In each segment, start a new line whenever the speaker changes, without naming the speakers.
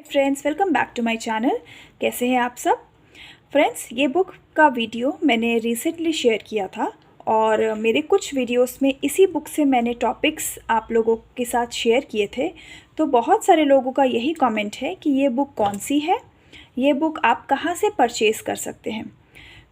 Friends, welcome back to my channel. कैसे हैं आप सब फ्रेंड्स? ये बुक का वीडियो मैंने रिसेंटली शेयर किया था और मेरे कुछ वीडियोस में इसी बुक से मैंने टॉपिक्स आप लोगों के साथ शेयर किए थे। तो बहुत सारे लोगों का यही कमेंट है कि ये बुक कौन सी है, ये बुक आप कहाँ से परचेज़ कर सकते हैं।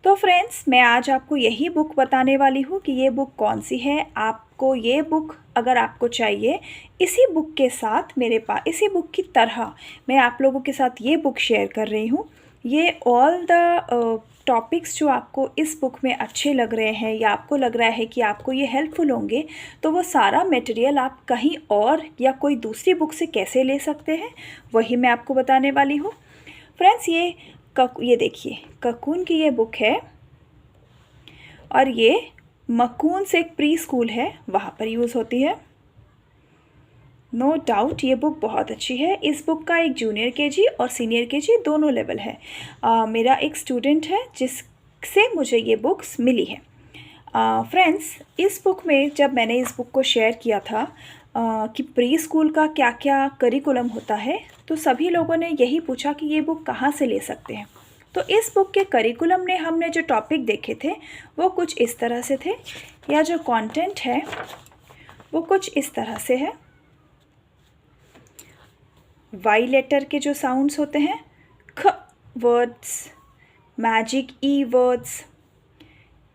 तो फ्रेंड्स, मैं आज आपको यही बुक बताने वाली हूँ कि ये बुक कौन सी है। आपको ये बुक अगर आपको चाहिए, इसी बुक के साथ मेरे पास इसी बुक की तरह मैं आप लोगों के साथ ये बुक शेयर कर रही हूँ। ये ऑल द टॉपिक्स जो आपको इस बुक में अच्छे लग रहे हैं या आपको लग रहा है कि आपको ये हेल्पफुल होंगे, तो वो सारा मटेरियल आप कहीं और या कोई दूसरी बुक से कैसे ले सकते हैं, वही मैं आपको बताने वाली हूँ। फ्रेंड्स, ये देखिए, ककून की ये बुक है और ये मकून्स एक प्री स्कूल है, वहाँ पर यूज़ होती है। नो डाउट ये बुक बहुत अच्छी है। इस बुक का एक जूनियर केजी और सीनियर केजी दोनों लेवल है। मेरा एक स्टूडेंट है जिससे मुझे ये बुक्स मिली है। फ्रेंड्स, इस बुक में जब मैंने इस बुक को शेयर किया था कि प्री स्कूल का क्या क्या करिकुलम होता है, तो सभी लोगों ने यही पूछा कि ये बुक कहाँ से ले सकते हैं। तो इस बुक के करिकुलम ने हमने जो टॉपिक देखे थे वो कुछ इस तरह से थे, या जो कंटेंट है वो कुछ इस तरह से है। वाई लेटर के जो साउंड्स होते हैं, ख words, magic E words,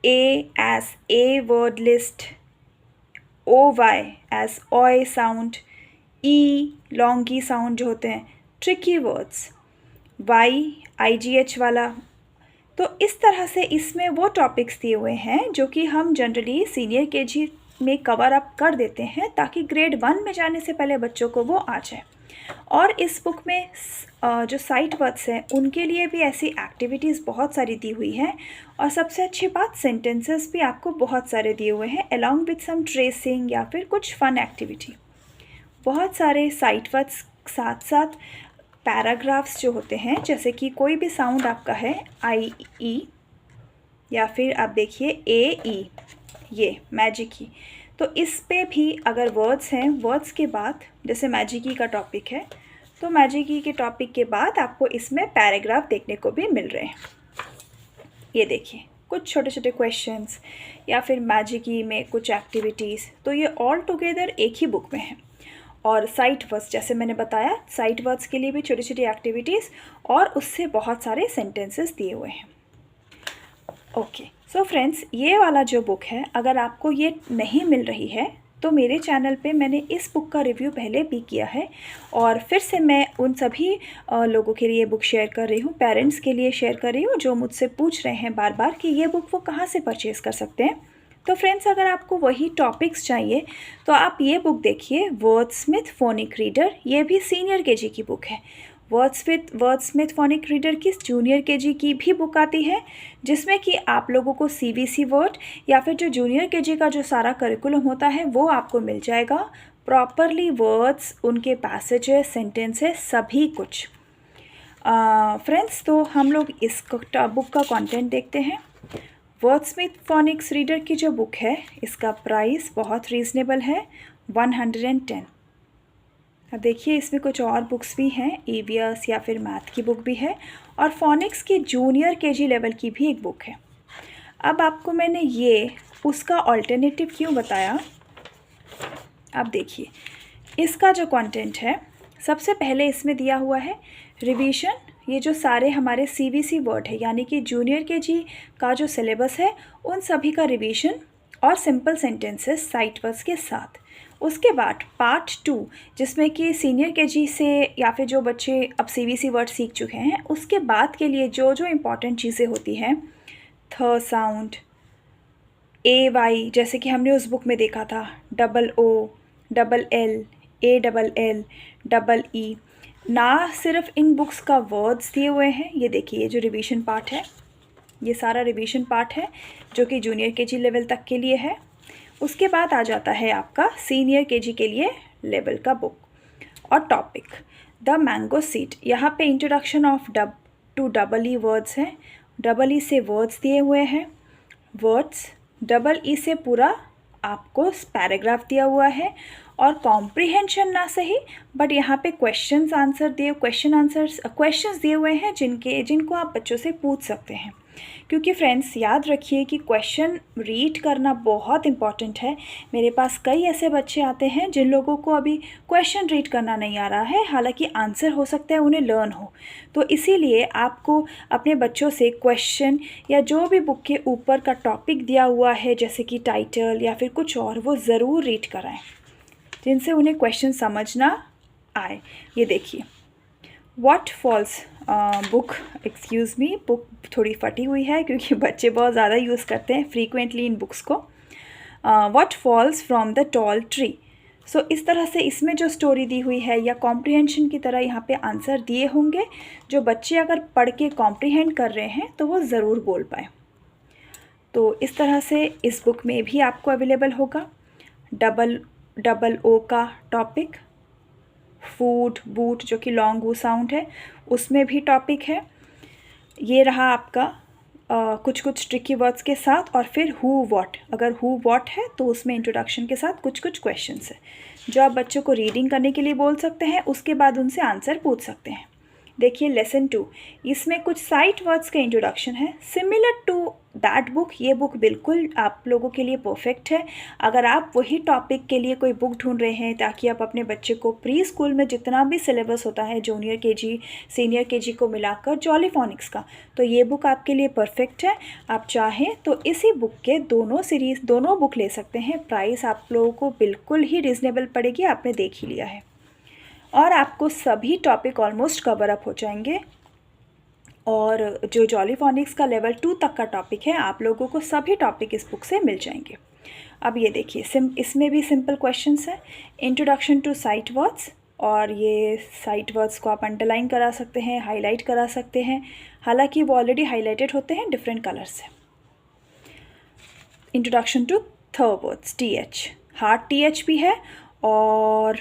A as A word list, O Y as OA sound, E longy sound जो होते हैं, ट्रिकी वर्ड्स, वाई IGH वाला। तो इस तरह से इसमें वो टॉपिक्स दिए हुए हैं जो कि हम जनरली सीनियर केजी में कवर अप कर देते हैं ताकि ग्रेड 1 में जाने से पहले बच्चों को वो आ जाए। और इस बुक में जो साइट वर्ड्स हैं उनके लिए भी ऐसी एक्टिविटीज़ बहुत सारी दी हुई हैं, और सबसे अच्छी बात, सेंटेंसेस भी आपको बहुत सारे दिए हुए हैं अलॉन्ग विथ सम ट्रेसिंग या फिर कुछ फन एक्टिविटी। बहुत सारे साइट वर्ड्स साथ साथ पैराग्राफ्स जो होते हैं, जैसे कि कोई भी साउंड आपका है IE या फिर आप देखिए AE, ये मैजिक की, तो इस पे भी अगर वर्ड्स हैं, वर्ड्स के बाद जैसे मैजिकी का टॉपिक है, तो मैजिकी के टॉपिक के बाद आपको इसमें पैराग्राफ देखने को भी मिल रहे हैं। ये देखिए, कुछ छोटे छोटे क्वेश्चंस या फिर मैजिकी में कुछ एक्टिविटीज़, तो ये ऑल टुगेदर एक ही बुक में है। और साइट वर्ड्स, जैसे मैंने बताया, साइट वर्ड्स के लिए भी छोटी छोटी एक्टिविटीज़ और उससे बहुत सारे सेंटेंसेस दिए हुए हैं। ओके, सो फ्रेंड्स, ये वाला जो बुक है, अगर आपको ये नहीं मिल रही है तो मेरे चैनल पे मैंने इस बुक का रिव्यू पहले भी किया है और फिर से मैं उन सभी लोगों के लिए बुक शेयर कर रही हूँ, पेरेंट्स के लिए शेयर कर रही हूँ जो मुझसे पूछ रहे हैं बार बार कि ये बुक वो कहाँ से परचेज़ कर सकते हैं। तो फ्रेंड्स, अगर आपको वही टॉपिक्स चाहिए तो आप ये बुक देखिए, वर्ड्समिथ फोनिक रीडर। ये भी सीनियर केजी की बुक है। वर्ड्समिथ फोनिक रीडर की जूनियर केजी की भी बुक आती है, जिसमें कि आप लोगों को CBC वर्ड या फिर जो जूनियर केजी का जो सारा करिकुलम होता है वो आपको मिल जाएगा प्रॉपरली, वर्ड्स, उनके पैसेजेस, सेंटेंसेस, सभी कुछ। फ्रेंड्स, तो हम लोग इस बुक का कंटेंट देखते हैं। वर्ड्समिथ फोनिक्स रीडर की जो बुक है, इसका प्राइस बहुत रीज़नेबल है, 110। अब देखिए, इसमें कुछ और बुक्स भी हैं, EVS या फिर मैथ की बुक भी है, और फोनिक्स की जूनियर केजी लेवल की भी एक बुक है। अब आपको मैंने ये उसका ऑल्टरनेटिव क्यों बताया, अब देखिए, इसका जो कंटेंट है, सबसे पहले इसमें दिया हुआ है रिवीजन। ये जो सारे हमारे CBC वर्ड है, यानी कि जूनियर केजी का जो सिलेबस है, उन सभी का रिवीजन और सिंपल सेंटेंसेस साइट वर्ड्स के साथ। उसके बाद पार्ट 2, जिसमें कि सीनियर केजी से या फिर जो बच्चे अब CBC वर्ड सीख चुके हैं, उसके बाद के लिए जो जो इम्पॉर्टेंट चीज़ें होती हैं, थ साउंड, AY, जैसे कि हमने उस बुक में देखा था, OO, LL, ALL, EE। ना सिर्फ इन बुक्स का वर्ड्स दिए हुए हैं, ये देखिए, ये जो रिवीजन पार्ट है, ये सारा रिवीजन पार्ट है जो कि जूनियर केजी लेवल तक के लिए है। उसके बाद आ जाता है आपका सीनियर केजी के लिए लेवल का बुक और टॉपिक, द मैंगो सीड। यहाँ पे introduction of two EE words हैं, EE से वर्ड्स दिए हुए हैं, वर्ड्स, EE से पूरा आपको पैराग्राफ दिया हुआ है, और कॉम्प्रिहेंशन ना सही, बट यहाँ पे क्वेश्चंस दिए हुए हैं जिनको आप बच्चों से पूछ सकते हैं। क्योंकि फ्रेंड्स याद रखिए कि क्वेश्चन रीड करना बहुत इम्पॉर्टेंट है। मेरे पास कई ऐसे बच्चे आते हैं जिन लोगों को अभी क्वेश्चन रीड करना नहीं आ रहा है, हालांकि आंसर हो सकता है उन्हें लर्न हो। तो इसीलिए आपको अपने बच्चों से क्वेश्चन या जो भी बुक के ऊपर का टॉपिक दिया हुआ है, जैसे कि टाइटल या फिर कुछ और, वो ज़रूर रीड कराएं जिनसे उन्हें क्वेश्चन समझना आए। ये देखिए, what falls book, excuse me, book थोड़ी फटी हुई है क्योंकि बच्चे बहुत ज़्यादा यूज़ करते हैं फ्रीक्वेंटली इन बुक्स को। What falls from the tall tree. So इस तरह से इसमें जो स्टोरी दी हुई है या कॉम्प्रिहेंशन की तरह यहाँ पे आंसर दिए होंगे, जो बच्चे अगर पढ़ के कॉम्प्रिहेंड कर रहे हैं तो वो ज़रूर बोल पाए। तो इस तरह से इस बुक में भी आपको अवेलेबल होगा। डबल ओ का टॉपिक, फूड बूट जो कि लॉन्ग वो साउंड है, उसमें भी टॉपिक है। ये रहा आपका कुछ ट्रिकी वर्ड्स के साथ, और फिर हु व्हाट, अगर हु व्हाट है तो उसमें इंट्रोडक्शन के साथ कुछ क्वेश्चंस है जो आप बच्चों को रीडिंग करने के लिए बोल सकते हैं, उसके बाद उनसे आंसर पूछ सकते हैं। देखिए लेसन 2, इसमें कुछ साइट वर्ड्स का इंट्रोडक्शन है सिमिलर टू दैट बुक। ये बुक बिल्कुल आप लोगों के लिए परफेक्ट है अगर आप वही टॉपिक के लिए कोई बुक ढूंढ रहे हैं, ताकि आप अपने बच्चे को प्री स्कूल में जितना भी सिलेबस होता है जूनियर केजी सीनियर केजी को मिलाकर जॉली फॉनिक्स का, तो ये बुक आपके लिए परफेक्ट है। आप चाहें तो इसी बुक के दोनों बुक ले सकते हैं। प्राइस आप लोगों को बिल्कुल ही रिजनेबल पड़ेगी, आपने देख ही लिया है, और आपको सभी टॉपिक ऑलमोस्ट कवर अप हो जाएंगे। और जो जॉली फॉनिक्स का लेवल 2 तक का टॉपिक है, आप लोगों को सभी टॉपिक इस बुक से मिल जाएंगे। अब ये देखिए, इसमें भी सिंपल क्वेश्चंस है। इंट्रोडक्शन टू साइट वर्ड्स, और ये साइट वर्ड्स को आप अंडरलाइन करा सकते हैं, हाईलाइट करा सकते हैं, हालांकि वो ऑलरेडी हाईलाइटेड होते हैं डिफरेंट कलर से। Introduction to third words, TH, hard TH भी है, और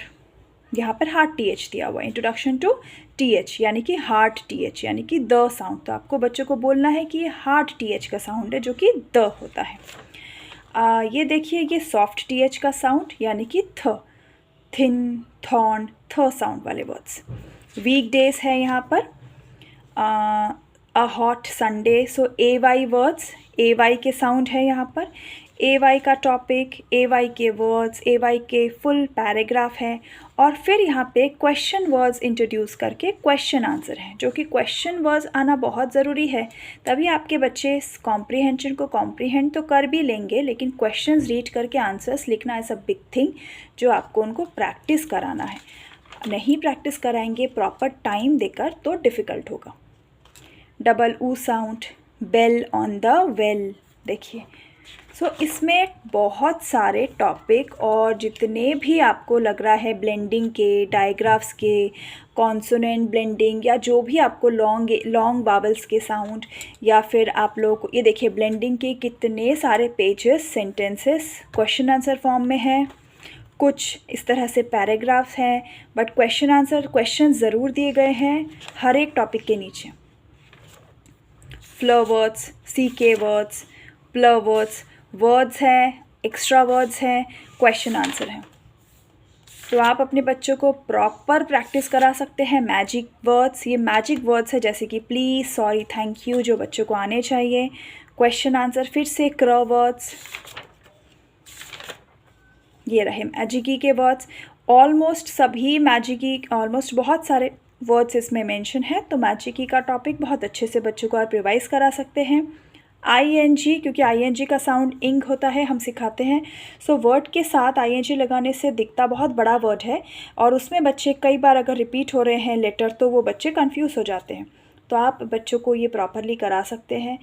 यहाँ पर हार्ड TH दिया हुआ है। इंट्रोडक्शन टू TH यानी कि हार्ड TH यानी कि द साउंड, तो आपको बच्चों को बोलना है कि ये हार्ड TH का साउंड है जो कि द होता है। ये देखिए, ये सॉफ्ट TH का साउंड यानी कि थ, थिन, थॉर्न, थ साउंड वाले वर्ड्स। वीक डेज है यहाँ पर, a hot Sunday, so AY words, AY के साउंड है यहाँ पर। AY का टॉपिक, AY के वर्ड्स, AY के फुल पैराग्राफ है, और फिर यहाँ पे क्वेश्चन वर्ड्स इंट्रोड्यूस करके क्वेश्चन आंसर है, जो कि क्वेश्चन वर्ड्स आना बहुत ज़रूरी है, तभी आपके बच्चे कॉम्प्रिहेंशन को कॉम्प्रिहेंड तो कर भी लेंगे, लेकिन क्वेश्चंस रीड करके आंसर्स लिखना इज़ अ बिग थिंग जो आपको उनको प्रैक्टिस कराना है। नहीं प्रैक्टिस कराएंगे प्रॉपर टाइम देकर तो डिफ़िकल्ट होगा। डबल ऊ sound, bell on the well, देखिए। सो इसमें बहुत सारे टॉपिक, और जितने भी आपको लग रहा है ब्लेंडिंग के, डायग्राफ्स के, कॉन्सोनेंट ब्लेंडिंग, या जो भी आपको लॉन्ग वावल्स के साउंड, या फिर आप लोग को ये देखिए ब्लेंडिंग के कितने सारे pages, sentences question answer form में है, कुछ इस तरह से पैराग्राफ्स हैं, बट क्वेश्चन ज़रूर दिए गए हैं हर एक टॉपिक के नीचे। Flower words, CK words, pillar words, words हैं, एक्स्ट्रा वर्ड्स हैं, क्वेश्चन आंसर हैं। तो आप अपने बच्चों को प्रॉपर प्रैक्टिस करा सकते हैं मैजिक वर्ड्स। ये मैजिक वर्ड्स है जैसे कि प्लीज़, सॉरी, थैंक यू, जो बच्चों को आने चाहिए। क्वेश्चन आंसर, फिर से क्र वर्ड्स, ये रहे मैजिकी के वर्ड्स। ऑलमोस्ट बहुत सारे वर्ड्स इसमें मेंशन है, तो मैजिकी का टॉपिक बहुत अच्छे से बच्चों को आप रिवाइज करा सकते हैं। ING, क्योंकि ING का साउंड इंग होता है, हम सिखाते हैं। सो वर्ड के साथ ING लगाने से दिखता बहुत बड़ा वर्ड है, और उसमें बच्चे कई बार अगर रिपीट हो रहे हैं लेटर तो वो बच्चे कंफ्यूज हो जाते हैं। तो आप बच्चों को ये प्रॉपरली करा सकते हैं।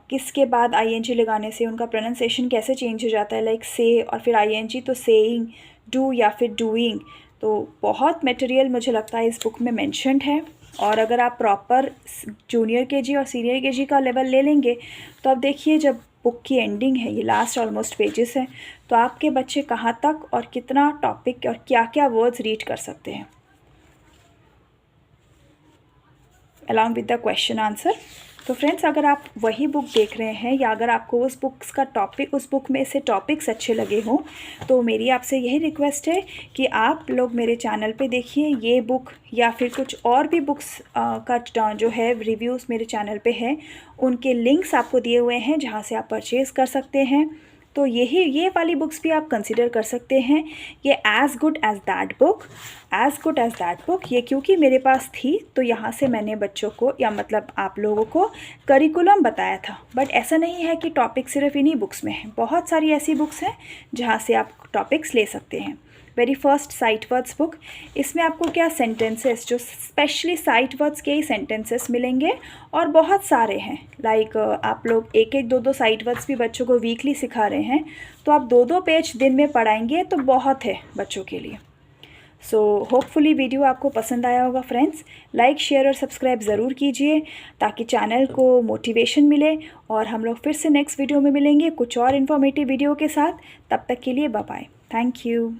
किसके बाद ING लगाने से उनका प्रोनाउंसिएशन कैसे चेंज हो जाता है, लाइक से और फिर ING, तो सेइंग, डू या फिर डूइंग। तो बहुत मटेरियल मुझे लगता है इस बुक में मेंशन्ड है, और अगर आप प्रॉपर जूनियर केजी और सीनियर केजी का लेवल ले लेंगे तो अब देखिए जब बुक की एंडिंग है, ये लास्ट ऑलमोस्ट पेजेस है, तो आपके बच्चे कहाँ तक और कितना टॉपिक और क्या क्या वर्ड्स रीड कर सकते हैं along with the question answer. तो फ्रेंड्स, अगर आप वही बुक देख रहे हैं या अगर आपको उस बुक में से टॉपिक्स अच्छे लगे हों, तो मेरी आपसे यही रिक्वेस्ट है कि आप लोग मेरे चैनल पे देखिए ये बुक या फिर कुछ और भी बुक्स का जो है रिव्यूज़ मेरे चैनल पे है, उनके लिंक्स आपको दिए हुए हैं जहाँ से आप परचेज़ कर सकते हैं। तो ये वाली बुक्स भी आप कंसिडर कर सकते हैं। ये as good as that book ये क्योंकि मेरे पास थी, तो यहाँ से मैंने बच्चों को या मतलब आप लोगों को करिकुलम बताया था। बट ऐसा नहीं है कि टॉपिक सिर्फ इन्हीं बुक्स में है, बहुत सारी ऐसी बुक्स हैं जहाँ से आप टॉपिक्स ले सकते हैं। Very first sight words book, इसमें आपको क्या सेंटेंसेस, जो स्पेशली साइट वर्ड्स के ही सेंटेंसेस मिलेंगे और बहुत सारे हैं। लाइक आप लोग एक एक दो साइट वर्ड्स भी बच्चों को वीकली सिखा रहे हैं, तो आप 2 पेज दिन में पढ़ाएंगे तो बहुत है बच्चों के लिए। सो होपफुली वीडियो आपको पसंद आया होगा फ्रेंड्स। लाइक, शेयर और सब्सक्राइब ज़रूर कीजिए ताकि चैनल को मोटिवेशन मिले, और हम लोग फिर से नेक्स्ट वीडियो में मिलेंगे कुछ और इन्फॉर्मेटिव वीडियो के साथ। तब तक के लिए बाय बाय। Thank you.